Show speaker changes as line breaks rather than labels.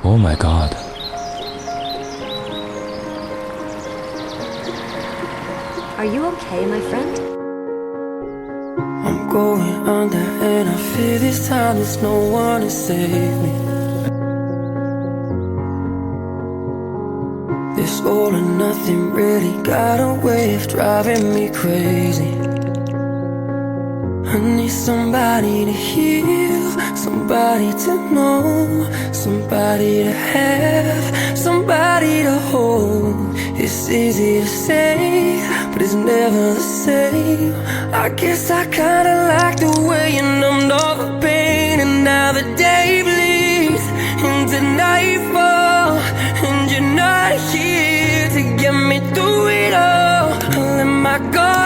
Oh my god.
Are you okay, my friend?
I'm going under and I fear this time there's no one to save me. This all or nothing really got a way of driving me crazy. I need somebody to heal, somebody to know, somebody to have, somebody to hold. It's easy to say, but it's never the same. I guess I kinda like the way you numbed all the pain. And now the day bleeds into nightfall, and you're not here to get me through it all. I let my guard